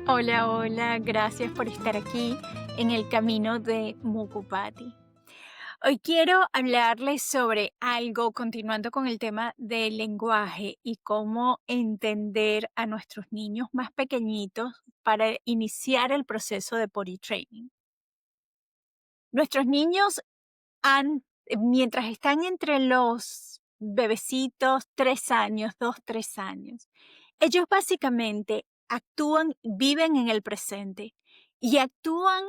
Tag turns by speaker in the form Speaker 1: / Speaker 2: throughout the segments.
Speaker 1: Hola, hola, gracias por estar aquí en el camino de Mukupati. Hoy quiero hablarles sobre algo, continuando con el tema del lenguaje y cómo entender a nuestros niños más pequeñitos para iniciar el proceso de potty training. Nuestros niños mientras están entre los bebecitos, 3 años, 2, 3 años, ellos básicamente actúan, viven en el presente y actúan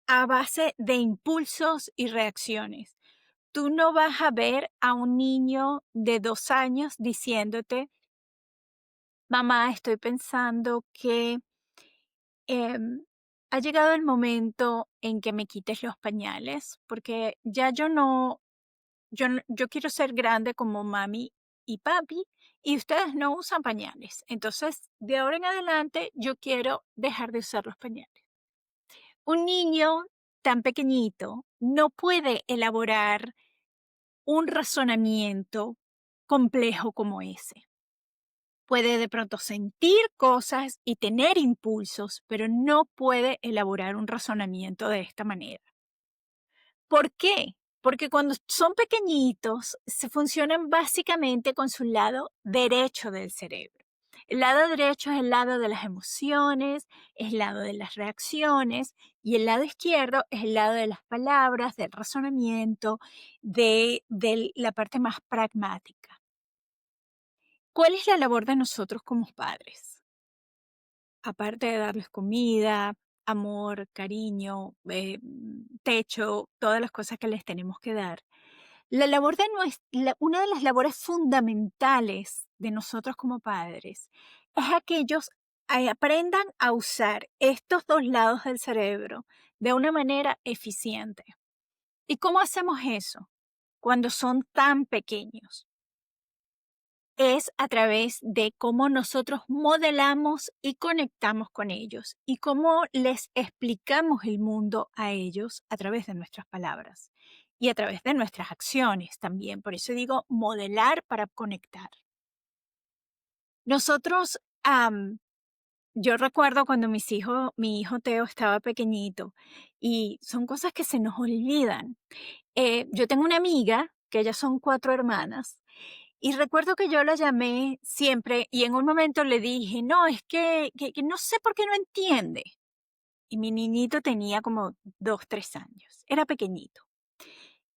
Speaker 1: a base de impulsos y reacciones. Tú no vas a ver a un niño de 2 años diciéndote, mamá, estoy pensando que em, ha llegado el momento en que me quites los pañales, porque ya yo quiero ser grande como mami y papi y ustedes no usan pañales. Entonces, de ahora en adelante, yo quiero dejar de usar los pañales. Un niño tan pequeñito no puede elaborar un razonamiento complejo como ese. Puede de pronto sentir cosas y tener impulsos, pero no puede elaborar un razonamiento de esta manera. ¿Por qué? Porque cuando son pequeñitos, se funcionan básicamente con su lado derecho del cerebro. El lado derecho es el lado de las emociones, es el lado de las reacciones, y el lado izquierdo es el lado de las palabras, del razonamiento, de la parte más pragmática. ¿Cuál es la labor de nosotros como padres? Aparte de darles comida, amor, cariño, techo, todas las cosas que les tenemos que dar. La labor de una de las labores fundamentales de nosotros como padres es a que ellos aprendan a usar estos dos lados del cerebro de una manera eficiente. ¿Y cómo hacemos eso cuando son tan pequeños? Es a través de cómo nosotros modelamos y conectamos con ellos y cómo les explicamos el mundo a ellos a través de nuestras palabras y a través de nuestras acciones también. Por eso digo modelar para conectar. Nosotros, yo recuerdo cuando mi hijo Teo estaba pequeñito y son cosas que se nos olvidan. Yo tengo una amiga, que ellas son 4 hermanas, y recuerdo que yo la llamé siempre y en un momento le dije, no, es que no sé por qué no entiende. Y mi niñito tenía como 2, 3 años, era pequeñito.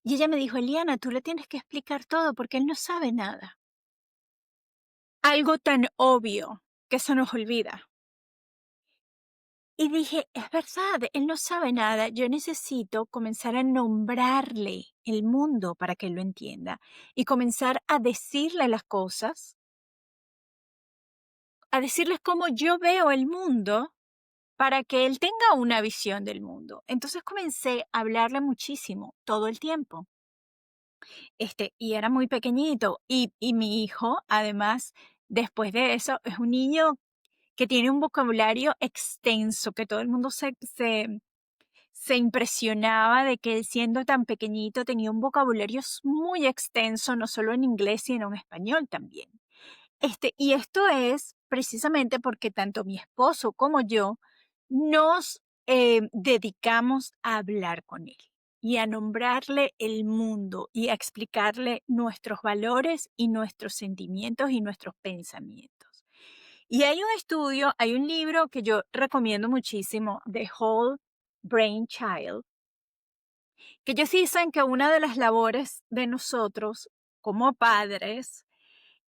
Speaker 1: Y ella me dijo, Eliana, tú le tienes que explicar todo porque él no sabe nada. Algo tan obvio que se nos olvida. Y dije, es verdad, él no sabe nada, yo necesito comenzar a nombrarle el mundo para que él lo entienda y comenzar a decirle las cosas, a decirles cómo yo veo el mundo para que él tenga una visión del mundo. Entonces comencé a hablarle muchísimo, todo el tiempo. Y era muy pequeñito. Y mi hijo, además, después de eso, es un niño que tiene un vocabulario extenso, que todo el mundo se impresionaba de que él siendo tan pequeñito tenía un vocabulario muy extenso, no solo en inglés, sino en español también. Y esto es precisamente porque tanto mi esposo como yo nos dedicamos a hablar con él y a nombrarle el mundo y a explicarle nuestros valores y nuestros sentimientos y nuestros pensamientos. Y hay un estudio, hay un libro que yo recomiendo muchísimo, The Whole Brain Child, que ellos dicen que una de las labores de nosotros como padres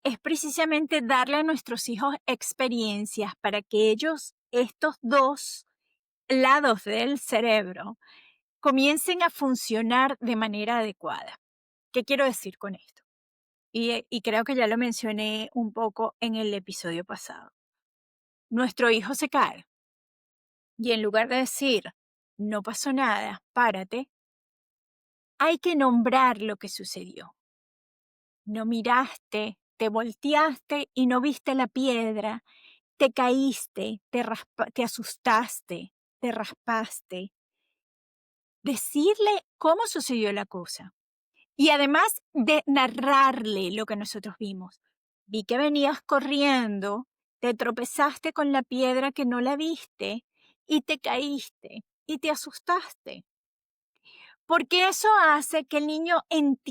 Speaker 1: es precisamente darle a nuestros hijos experiencias para que ellos, estos dos lados del cerebro, comiencen a funcionar de manera adecuada. ¿Qué quiero decir con esto? Y creo que ya lo mencioné un poco en el episodio pasado. Nuestro hijo se cae y en lugar de decir, no pasó nada, párate, hay que nombrar lo que sucedió. No miraste, te volteaste y no viste la piedra, te caíste, te asustaste, te raspaste. Decirle cómo sucedió la cosa. Y además de narrarle lo que nosotros vimos. Vi que venías corriendo, te tropezaste con la piedra que no la viste y te caíste y te asustaste. Porque eso hace que el niño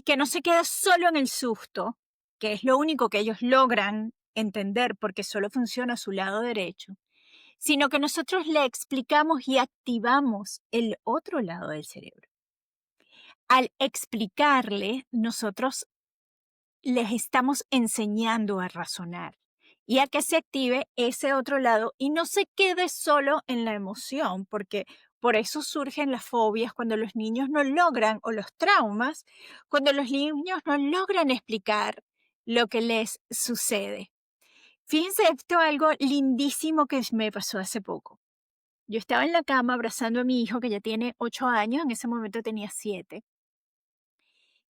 Speaker 1: que no se quede solo en el susto, que es lo único que ellos logran entender porque solo funciona su lado derecho, sino que nosotros le explicamos y activamos el otro lado del cerebro. Al explicarle, nosotros les estamos enseñando a razonar y a que se active ese otro lado y no se quede solo en la emoción, porque por eso surgen las fobias cuando los niños no logran, o los traumas, cuando los niños no logran explicar lo que les sucede. Fíjense esto, algo lindísimo que me pasó hace poco. Yo estaba en la cama abrazando a mi hijo que ya tiene 8 años, en ese momento tenía 7.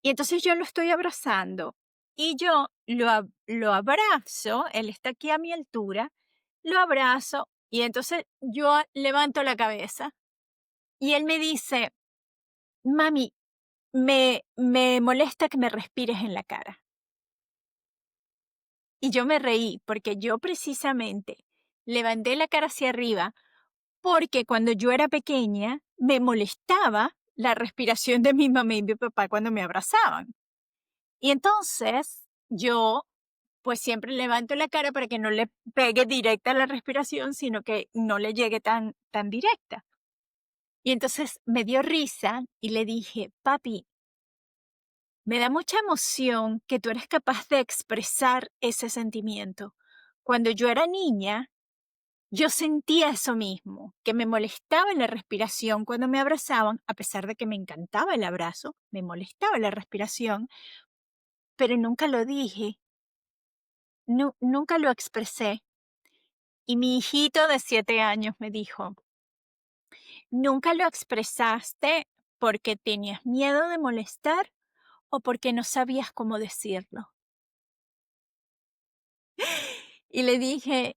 Speaker 1: Y entonces yo lo estoy abrazando y yo lo abrazo, él está aquí a mi altura, lo abrazo y entonces yo levanto la cabeza y él me dice, mami, me molesta que me respires en la cara. Y yo me reí porque yo precisamente levanté la cara hacia arriba porque cuando yo era pequeña me molestaba la respiración de mi mamá y mi papá cuando me abrazaban. Y entonces yo pues siempre levanto la cara para que no le pegue directa la respiración, sino que no le llegue tan directa. Y entonces me dio risa y le dije, papi, me da mucha emoción que tú eres capaz de expresar ese sentimiento. Cuando yo era niña, yo sentía eso mismo, que me molestaba la respiración cuando me abrazaban, a pesar de que me encantaba el abrazo, me molestaba la respiración, pero nunca lo dije, nunca lo expresé. Y mi hijito de 7 años me dijo, ¿nunca lo expresaste porque tenías miedo de molestar o porque no sabías cómo decirlo? Y le dije,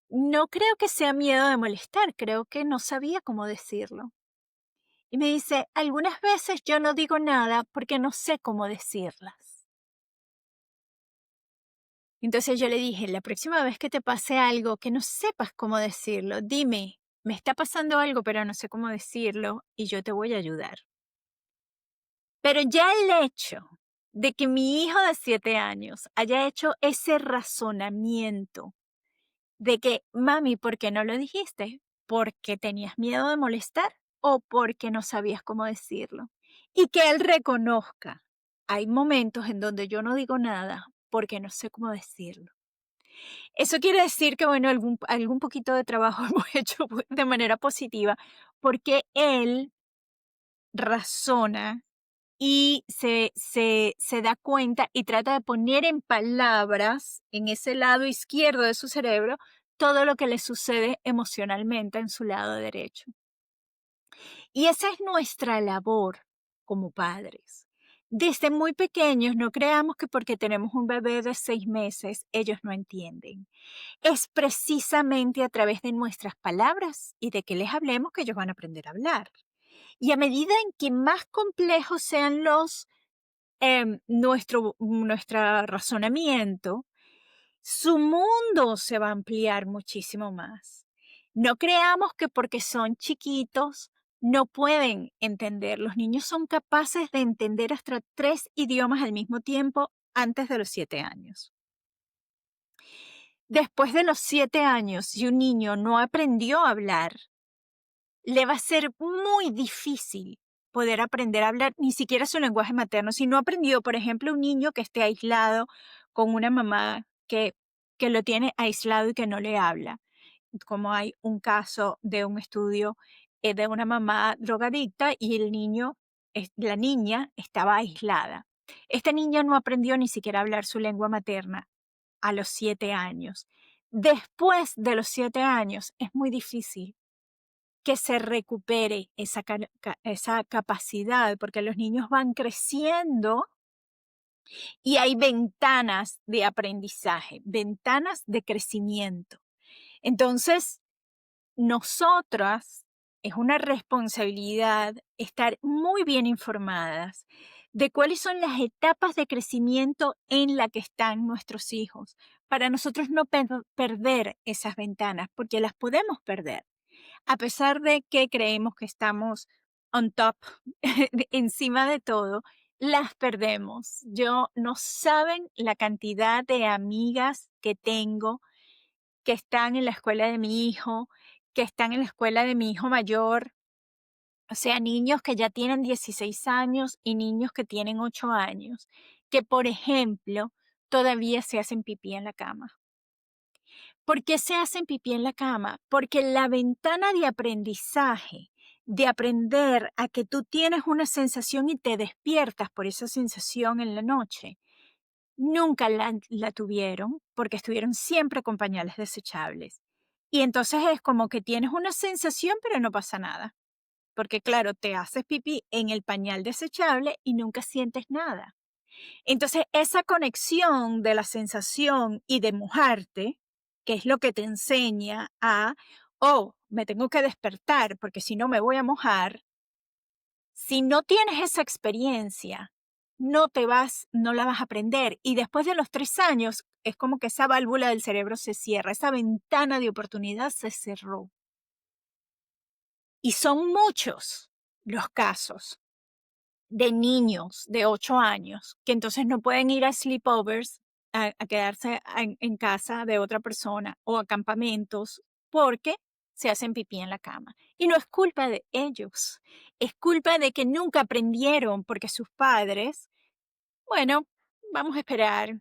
Speaker 1: no creo que sea miedo de molestar, creo que no sabía cómo decirlo. Y me dice, algunas veces yo no digo nada porque no sé cómo decirlas. Entonces yo le dije, la próxima vez que te pase algo que no sepas cómo decirlo, dime, me está pasando algo pero no sé cómo decirlo y yo te voy a ayudar. Pero ya el hecho de que mi hijo de 7 años haya hecho ese razonamiento de que, mami, ¿por qué no lo dijiste? ¿Porque tenías miedo de molestar o porque no sabías cómo decirlo? Y que él reconozca, hay momentos en donde yo no digo nada porque no sé cómo decirlo. Eso quiere decir que, bueno, algún poquito de trabajo hemos hecho de manera positiva porque él razona y se da cuenta y trata de poner en palabras, en ese lado izquierdo de su cerebro, todo lo que le sucede emocionalmente en su lado derecho. Y esa es nuestra labor como padres. Desde muy pequeños no creamos que porque tenemos un bebé de 6 meses ellos no entienden. Es precisamente a través de nuestras palabras y de que les hablemos que ellos van a aprender a hablar. Y a medida en que más complejos sean nuestro razonamiento, su mundo se va a ampliar muchísimo más. No creamos que porque son chiquitos no pueden entender. Los niños son capaces de entender hasta 3 idiomas al mismo tiempo antes de los 7 años. Después de los 7 años, si un niño no aprendió a hablar, le va a ser muy difícil poder aprender a hablar ni siquiera su lenguaje materno. Si no aprendió, por ejemplo, un niño que esté aislado con una mamá que lo tiene aislado y que no le habla, como hay un caso de un estudio de una mamá drogadicta y la niña estaba aislada. Esta niña no aprendió ni siquiera a hablar su lengua materna a los 7 años. Después de los 7 años es muy difícil que se recupere esa capacidad, porque los niños van creciendo y hay ventanas de aprendizaje, ventanas de crecimiento. Entonces, nosotras es una responsabilidad estar muy bien informadas de cuáles son las etapas de crecimiento en la que están nuestros hijos, para nosotros no perder esas ventanas, porque las podemos perder, a pesar de que creemos que estamos on top, encima de todo, las perdemos. Yo no saben la cantidad de amigas que tengo que están en la escuela de mi hijo, que están en la escuela de mi hijo mayor, o sea, niños que ya tienen 16 años y niños que tienen 8 años, que por ejemplo, todavía se hacen pipí en la cama. ¿Por qué se hacen pipí en la cama? Porque la ventana de aprendizaje, de aprender a que tú tienes una sensación y te despiertas por esa sensación en la noche, nunca la tuvieron porque estuvieron siempre con pañales desechables. Y entonces es como que tienes una sensación, pero no pasa nada. Porque claro, te haces pipí en el pañal desechable y nunca sientes nada. Entonces, esa conexión de la sensación y de mojarte, que es lo que te enseña a, oh, me tengo que despertar porque si no me voy a mojar. Si no tienes esa experiencia, no la vas a aprender. Y después de los 3 años, es como que esa válvula del cerebro se cierra, esa ventana de oportunidad se cerró. Y son muchos los casos de niños de 8 años que entonces no pueden ir a sleepovers, a quedarse en casa de otra persona o a campamentos porque se hacen pipí en la cama. Y no es culpa de ellos, es culpa de que nunca aprendieron porque sus padres, bueno, vamos a esperar,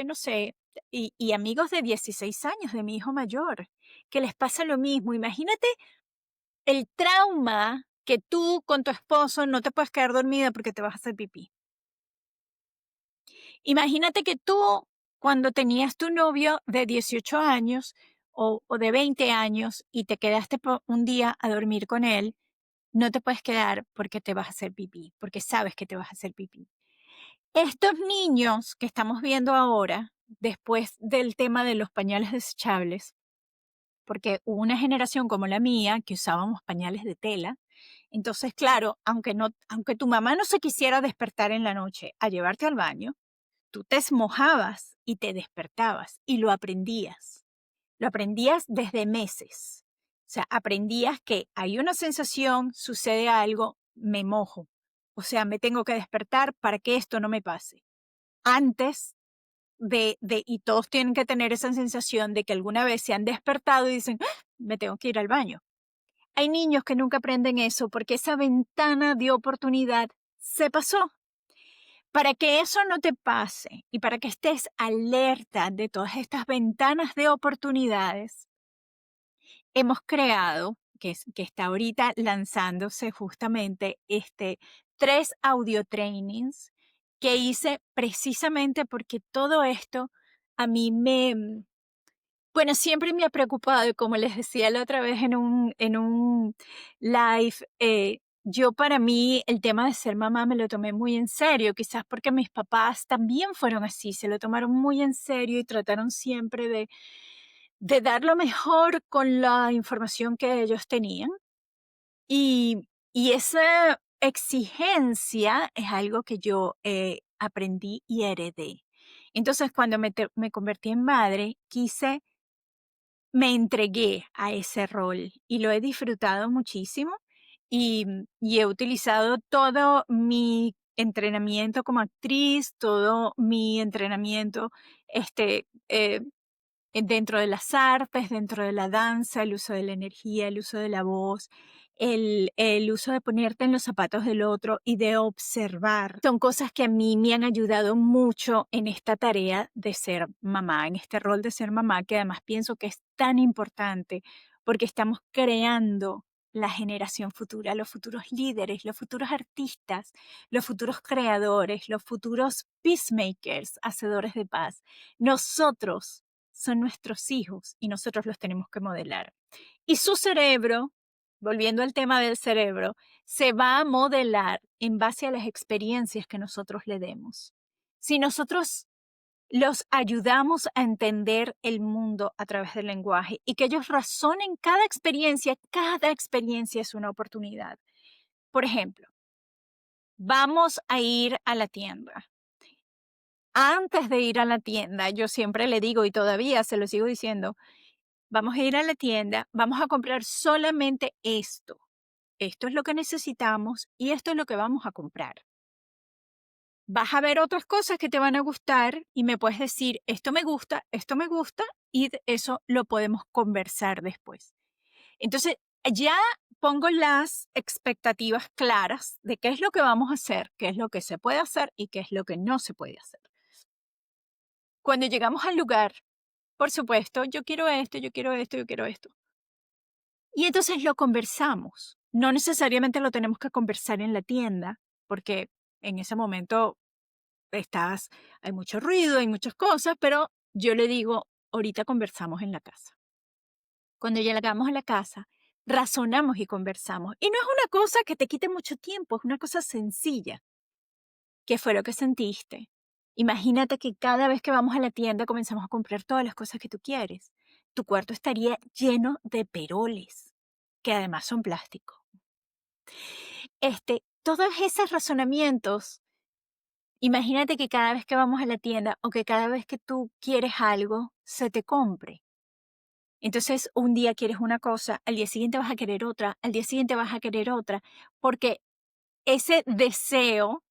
Speaker 1: no sé, y amigos de 16 años de mi hijo mayor, que les pasa lo mismo. Imagínate el trauma que tú con tu esposo no te puedes quedar dormida porque te vas a hacer pipí. Imagínate que tú, cuando tenías tu novio de 18 años o de 20 años y te quedaste un día a dormir con él, no te puedes quedar porque te vas a hacer pipí, porque sabes que te vas a hacer pipí. Estos niños que estamos viendo ahora, después del tema de los pañales desechables, porque hubo una generación como la mía que usábamos pañales de tela. Entonces, claro, aunque tu mamá no se quisiera despertar en la noche a llevarte al baño, tú te mojabas y te despertabas y lo aprendías. Lo aprendías desde meses. O sea, aprendías que hay una sensación, sucede algo, me mojo. O sea, me tengo que despertar para que esto no me pase. Antes y todos tienen que tener esa sensación de que alguna vez se han despertado y dicen, "Ah, me tengo que ir al baño". Hay niños que nunca aprenden eso porque esa ventana de oportunidad se pasó. Para que eso no te pase y para que estés alerta de todas estas ventanas de oportunidades, hemos creado, que está ahorita lanzándose justamente, 3 audio trainings que hice precisamente porque todo esto a mí bueno, siempre me ha preocupado y como les decía la otra vez en un live, yo para mí el tema de ser mamá me lo tomé muy en serio, quizás porque mis papás también fueron así, se lo tomaron muy en serio y trataron siempre de dar lo mejor con la información que ellos tenían. Y esa exigencia es algo que yo aprendí y heredé. Entonces, cuando me convertí en madre, me entregué a ese rol y lo he disfrutado muchísimo y he utilizado todo mi entrenamiento como actriz, todo mi entrenamiento este, dentro de las artes, dentro de la danza, el uso de la energía, el uso de la voz, el uso de ponerte en los zapatos del otro y de observar. Son cosas que a mí me han ayudado mucho en esta tarea de ser mamá, en este rol de ser mamá, que además pienso que es tan importante porque estamos creando la generación futura, los futuros líderes, los futuros artistas, los futuros creadores, los futuros peacemakers, hacedores de paz. Nosotros son nuestros hijos y nosotros los tenemos que modelar. Y su cerebro, volviendo al tema del cerebro, se va a modelar en base a las experiencias que nosotros le demos. Si nosotros los ayudamos a entender el mundo a través del lenguaje y que ellos razonen cada experiencia es una oportunidad. Por ejemplo, Vamos a ir a la tienda. Antes de ir a la tienda, yo siempre le digo y todavía se lo sigo diciendo, vamos a ir a la tienda, vamos a comprar solamente esto. Esto es lo que necesitamos y esto es lo que vamos a comprar. Vas a ver otras cosas que te van a gustar y me puedes decir, esto me gusta y eso lo podemos conversar después. Entonces, ya pongo las expectativas claras de qué es lo que vamos a hacer, qué es lo que se puede hacer y qué es lo que no se puede hacer. Cuando llegamos al lugar, por supuesto, yo quiero esto, yo quiero esto, yo quiero esto. Y entonces lo conversamos. No necesariamente lo tenemos que conversar en la tienda, porque en ese momento hay mucho ruido, hay muchas cosas, pero yo le digo, ahorita conversamos en la casa. Cuando llegamos a la casa, razonamos y conversamos. Y no es una cosa que te quite mucho tiempo, es una cosa sencilla. ¿Qué fue lo que sentiste? Imagínate que cada vez que vamos a la tienda comenzamos a comprar todas las cosas que tú quieres. Tu cuarto estaría lleno de peroles, que además son plástico. Todos esos razonamientos, imagínate que cada vez que vamos a la tienda o que cada vez que tú quieres algo, se te compre. Entonces, un día quieres una cosa, al día siguiente vas a querer otra, al día siguiente vas a querer otra, porque ese deseo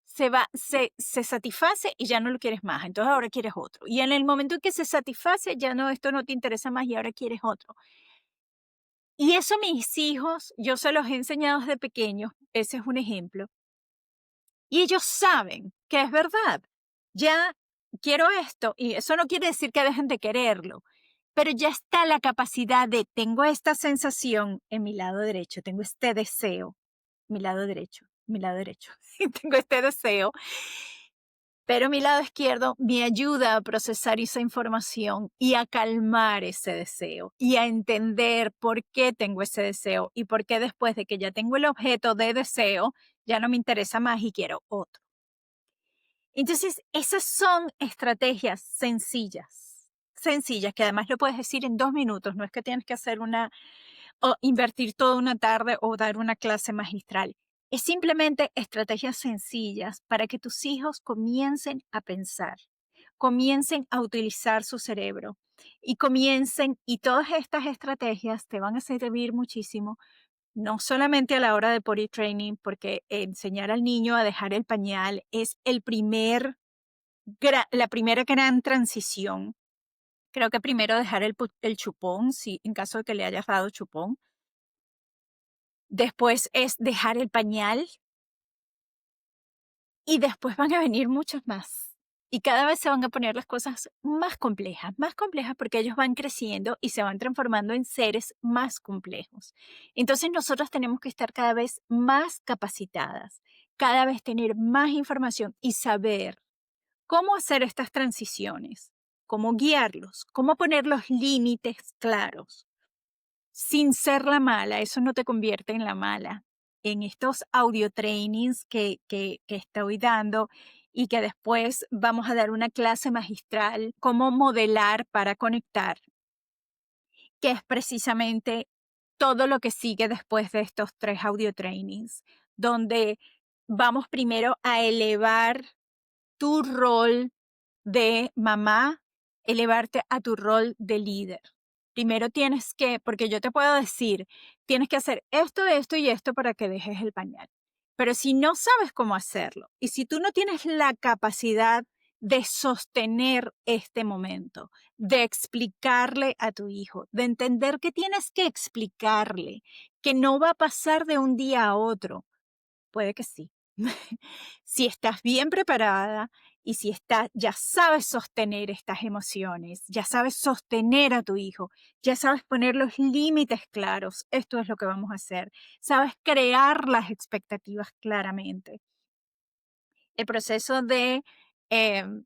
Speaker 1: se satisface y ya no lo quieres más, entonces ahora quieres otro. Y en el momento en que se satisface, ya no, esto no te interesa más y ahora quieres otro. Y eso mis hijos, yo se los he enseñado desde pequeños, ese es un ejemplo. Y ellos saben que es verdad. Ya quiero esto y eso no quiere decir que dejen de quererlo, pero ya está la capacidad de, tengo esta sensación en mi lado derecho, tengo este deseo, mi lado derecho, tengo este deseo, pero mi lado izquierdo me ayuda a procesar esa información y a calmar ese deseo y a entender por qué tengo ese deseo y por qué después de que ya tengo el objeto de deseo, ya no me interesa más y quiero otro. Entonces, esas son estrategias sencillas, que además lo puedes decir en 2 minutos, no es que tienes que hacer o invertir toda una tarde o dar una clase magistral. Es simplemente estrategias sencillas para que tus hijos comiencen a pensar, comiencen a utilizar su cerebro y todas estas estrategias te van a servir muchísimo, no solamente a la hora de potty training, porque enseñar al niño a dejar el pañal es la primera gran transición. Creo que primero dejar el chupón, si en caso de que le hayas dado chupón. Después es dejar el pañal y después van a venir muchos más. Y cada vez se van a poner las cosas más complejas porque ellos van creciendo y se van transformando en seres más complejos. Entonces nosotros tenemos que estar cada vez más capacitadas, cada vez tener más información y saber cómo hacer estas transiciones, cómo guiarlos, cómo poner los límites claros, sin ser la mala, eso no te convierte en la mala. En estos audio trainings que estoy dando y que después vamos a dar una clase magistral, cómo modelar para conectar, que es precisamente todo lo que sigue después de estos 3 audio trainings, donde vamos primero a elevar tu rol de mamá, elevarte a tu rol de líder. Primero tienes que, porque yo te puedo decir, tienes que hacer esto y esto para que dejes el pañal. Pero si no sabes cómo hacerlo y si tú no tienes la capacidad de sostener este momento, de explicarle a tu hijo, de entender que tienes que explicarle, que no va a pasar de un día a otro, puede que sí. Si estás bien preparada y si ya sabes sostener estas emociones, ya sabes sostener a tu hijo, ya sabes poner los límites claros, esto es lo que vamos a hacer, sabes crear las expectativas claramente. El proceso de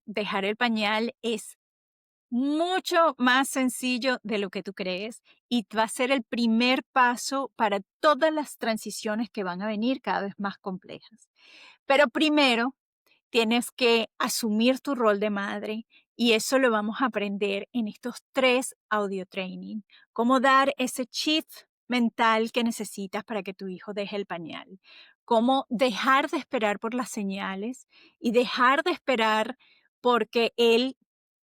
Speaker 1: dejar el pañal es mucho más sencillo de lo que tú crees y va a ser el primer paso para todas las transiciones que van a venir cada vez más complejas. Pero primero tienes que asumir tu rol de madre y eso lo vamos a aprender en estos 3 audio training. Cómo dar ese shift mental que necesitas para que tu hijo deje el pañal. cómo dejar de esperar por las señales y dejar de esperar porque él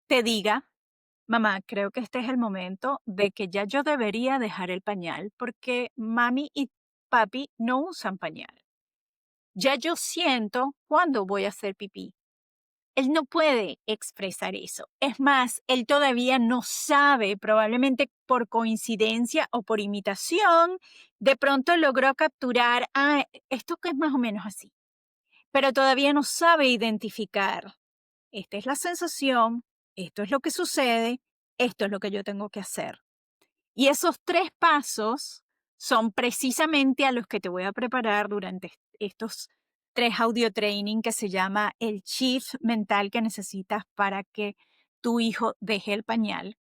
Speaker 1: te diga, mamá, creo que este es el momento de que ya yo debería dejar el pañal porque mami y papi no usan pañal. Ya yo siento cuándo voy a hacer pipí. Él no puede expresar eso. Es más, él todavía no sabe, probablemente por coincidencia o por imitación, de pronto logró capturar, esto que es más o menos así, pero todavía no sabe identificar. Esta es la sensación, esto es lo que sucede, esto es lo que yo tengo que hacer. Y esos 3 pasos son precisamente a los que te voy a preparar durante estos 3 audio training que se llama el shift mental que necesitas para que tu hijo deje el pañal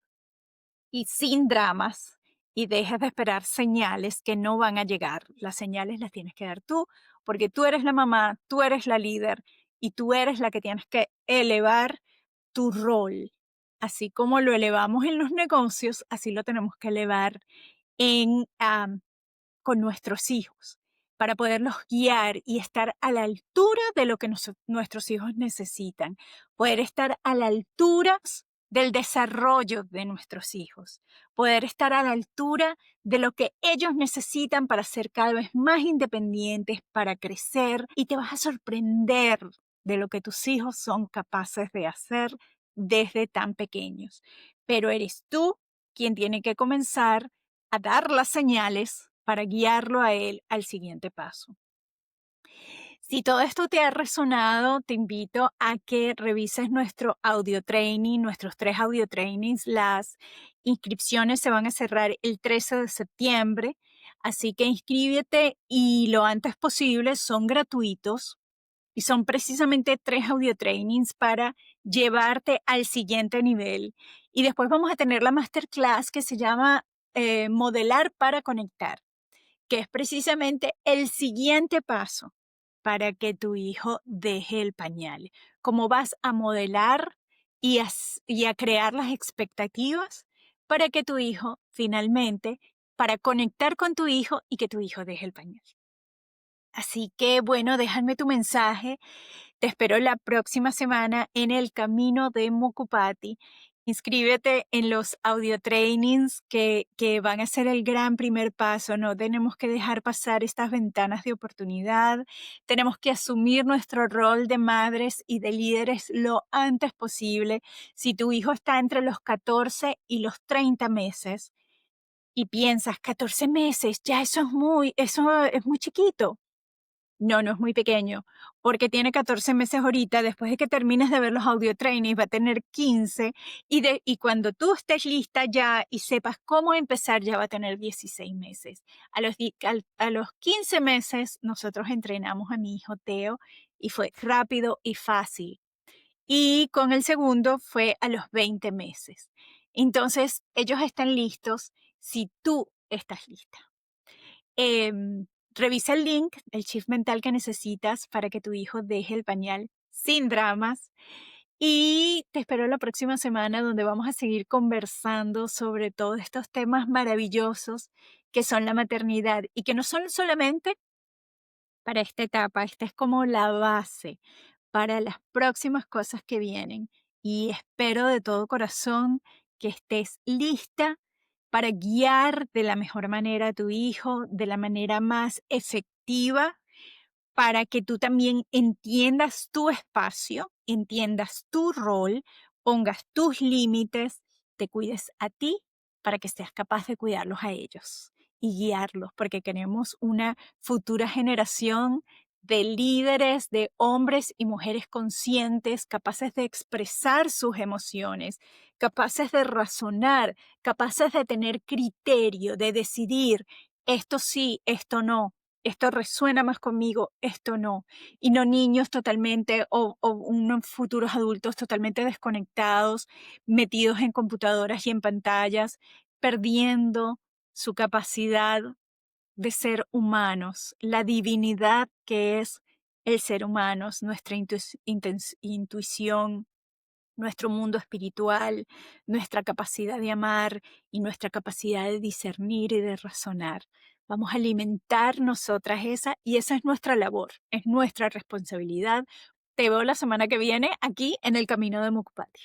Speaker 1: y sin dramas y dejes de esperar señales que no van a llegar. Las señales las tienes que dar tú porque tú eres la mamá, tú eres la líder y tú eres la que tienes que elevar tu rol. Así como lo elevamos en los negocios, así lo tenemos que elevar en, con nuestros hijos, para poderlos guiar y estar a la altura de lo que nuestros hijos necesitan, poder estar a la altura del desarrollo de nuestros hijos, poder estar a la altura de lo que ellos necesitan para ser cada vez más independientes, para crecer, y te vas a sorprender de lo que tus hijos son capaces de hacer desde tan pequeños. Pero eres tú quien tiene que comenzar a dar las señales para guiarlo a él al siguiente paso. Si todo esto te ha resonado, te invito a que revises nuestro audio training, nuestros 3 audio trainings. Las inscripciones se van a cerrar el 13 de septiembre, así que inscríbete y lo antes posible, son gratuitos y son precisamente 3 audio trainings para llevarte al siguiente nivel. Y después vamos a tener la masterclass que se llama Modelar para Conectar, que es precisamente el siguiente paso para que tu hijo deje el pañal. Cómo vas a modelar y a crear las expectativas para que tu hijo finalmente, para conectar con tu hijo y que tu hijo deje el pañal. Así que bueno, déjame tu mensaje. Te espero la próxima semana en el camino de Mukupati. Inscríbete en los audio trainings que van a ser el gran primer paso. No tenemos que dejar pasar estas ventanas de oportunidad. Tenemos que asumir nuestro rol de madres y de líderes lo antes posible. Si tu hijo está entre los 14 y los 30 meses y piensas, 14 meses, ya eso es muy chiquito. No, no es muy pequeño, porque tiene 14 meses ahorita, después de que termines de ver los audio trainings va a tener 15 y cuando tú estés lista ya y sepas cómo empezar ya va a tener 16 meses. A los 15 meses nosotros entrenamos a mi hijo Teo y fue rápido y fácil. Y con el segundo fue a los 20 meses. Entonces, ellos están listos si tú estás lista. Revisa el link, el shift mental que necesitas para que tu hijo deje el pañal sin dramas. Y te espero la próxima semana donde vamos a seguir conversando sobre todos estos temas maravillosos que son la maternidad y que no son solamente para esta etapa, esta es como la base para las próximas cosas que vienen. Y espero de todo corazón que estés lista para guiar de la mejor manera a tu hijo, de la manera más efectiva, para que tú también entiendas tu espacio, entiendas tu rol, pongas tus límites, te cuides a ti para que seas capaz de cuidarlos a ellos y guiarlos, porque queremos una futura generación de líderes, de hombres y mujeres conscientes, capaces de expresar sus emociones, capaces de razonar, capaces de tener criterio, de decidir esto sí, esto no, esto resuena más conmigo, esto no. Y no niños totalmente o unos futuros adultos totalmente desconectados, metidos en computadoras y en pantallas, perdiendo su capacidad de ser humanos, la divinidad que es el ser humano, nuestra intuición, nuestro mundo espiritual, nuestra capacidad de amar y nuestra capacidad de discernir y de razonar. Vamos a alimentar nosotras esa y esa es nuestra labor, es nuestra responsabilidad. Te veo la semana que viene aquí en el Camino de Mukpati.